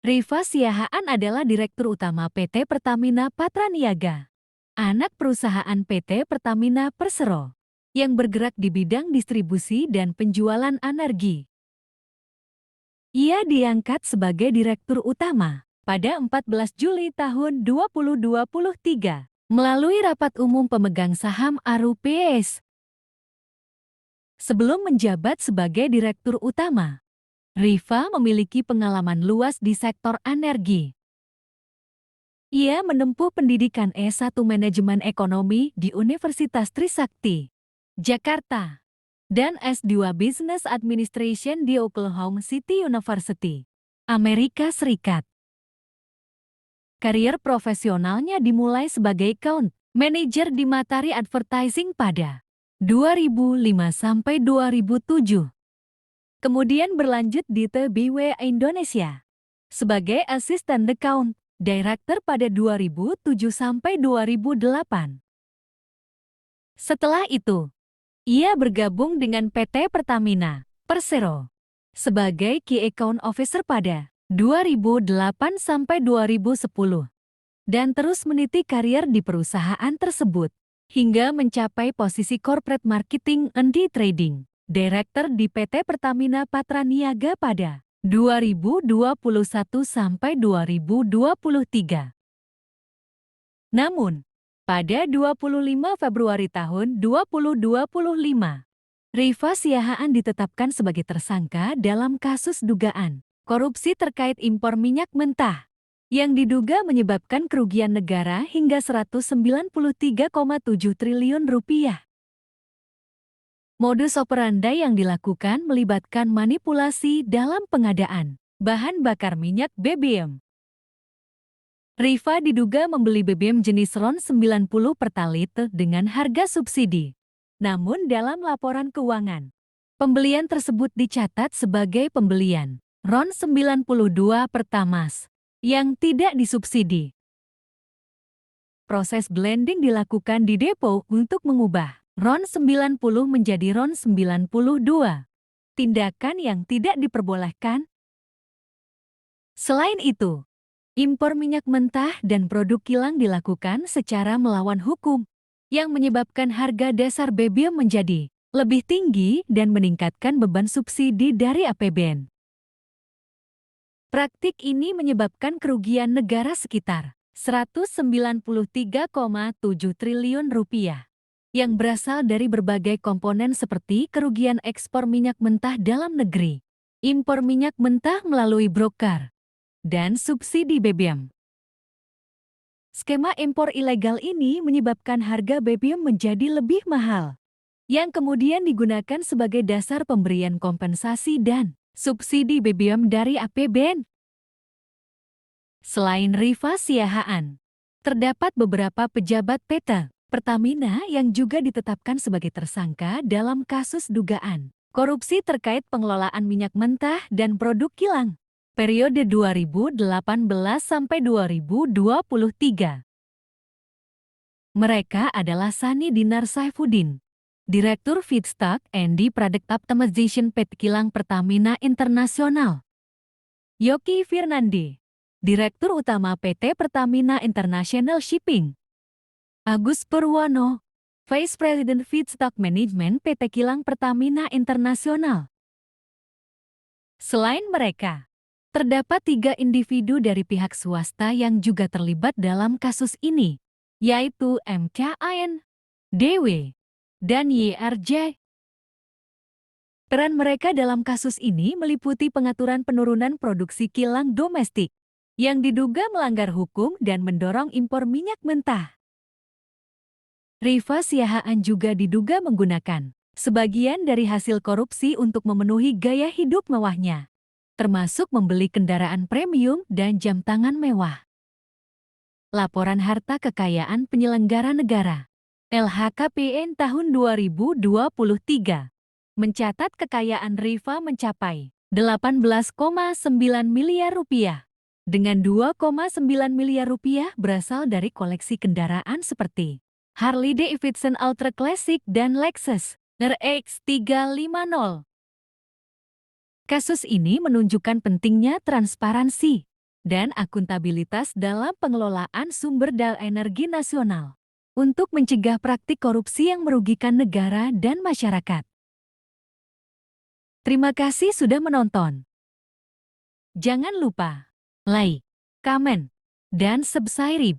Rifa Siahaan adalah Direktur Utama PT Pertamina Patraniaga, anak perusahaan PT Pertamina Persero, yang bergerak di bidang distribusi dan penjualan energi. Ia diangkat sebagai Direktur Utama pada 14 Juli tahun 2023 melalui Rapat Umum Pemegang Saham ARU-PS. Sebelum menjabat sebagai Direktur Utama, Rifa memiliki pengalaman luas di sektor energi. Ia menempuh pendidikan S1 Manajemen Ekonomi di Universitas Trisakti, Jakarta, dan S2 Business Administration di Oklahoma City University, Amerika Serikat. Karier profesionalnya dimulai sebagai account manager di Matahari Advertising pada 2005 sampai 2007. Kemudian berlanjut di TBW Indonesia sebagai Assistant Account Director pada 2007 sampai 2008. Setelah itu, ia bergabung dengan PT Pertamina Persero sebagai Key Account Officer pada 2008 sampai 2010 dan terus meniti karier di perusahaan tersebut hingga mencapai posisi Corporate Marketing and Trading Director di PT Pertamina Patraniaga pada 2021 sampai 2023. Namun, pada 25 Februari tahun 2025, Rifa Siahaan ditetapkan sebagai tersangka dalam kasus dugaan korupsi terkait impor minyak mentah yang diduga menyebabkan kerugian negara hingga 193,7 triliun rupiah. Modus operandi yang dilakukan melibatkan manipulasi dalam pengadaan bahan bakar minyak BBM. Rifa diduga membeli BBM jenis RON 90 Pertalite dengan harga subsidi. Namun dalam laporan keuangan, pembelian tersebut dicatat sebagai pembelian RON 92 Pertamax yang tidak disubsidi. Proses blending dilakukan di depo untuk mengubah RON 90 menjadi RON 92. Tindakan yang tidak diperbolehkan. Selain itu, impor minyak mentah dan produk kilang dilakukan secara melawan hukum, yang menyebabkan harga dasar BBM menjadi lebih tinggi dan meningkatkan beban subsidi dari APBN. Praktik ini menyebabkan kerugian negara sekitar 193,7 triliun rupiah. Yang berasal dari berbagai komponen seperti kerugian ekspor minyak mentah dalam negeri, impor minyak mentah melalui broker, dan subsidi BBM. Skema impor ilegal ini menyebabkan harga BBM menjadi lebih mahal, yang kemudian digunakan sebagai dasar pemberian kompensasi dan subsidi BBM dari APBN. Selain Rifa Siahaan, terdapat beberapa pejabat PT Pertamina yang juga ditetapkan sebagai tersangka dalam kasus dugaan korupsi terkait pengelolaan minyak mentah dan produk kilang periode 2018 sampai 2023. Mereka adalah Sani Dinar Saifuddin, Direktur Feedstock and Product Optimization PT Kilang Pertamina Internasional; Yoki Firnandi, Direktur Utama PT Pertamina International Shipping; Agus Purwono, Vice President Feedstock Management PT Kilang Pertamina Internasional. Selain mereka, terdapat 3 individu dari pihak swasta yang juga terlibat dalam kasus ini, yaitu MKAN, DW, dan YRJ. Peran mereka dalam kasus ini meliputi pengaturan penurunan produksi kilang domestik, yang diduga melanggar hukum dan mendorong impor minyak mentah. Rifa Siahaan juga diduga menggunakan sebagian dari hasil korupsi untuk memenuhi gaya hidup mewahnya, termasuk membeli kendaraan premium dan jam tangan mewah. Laporan Harta Kekayaan Penyelenggara Negara (LHKPN) tahun 2023 mencatat kekayaan Rifa mencapai 18,9 miliar rupiah, dengan 2,9 miliar rupiah berasal dari koleksi kendaraan seperti Harley Davidson Ultra Classic dan Lexus RX 350. Kasus ini menunjukkan pentingnya transparansi dan akuntabilitas dalam pengelolaan sumber daya energi nasional untuk mencegah praktik korupsi yang merugikan negara dan masyarakat. Terima kasih sudah menonton. Jangan lupa like, komen, dan subscribe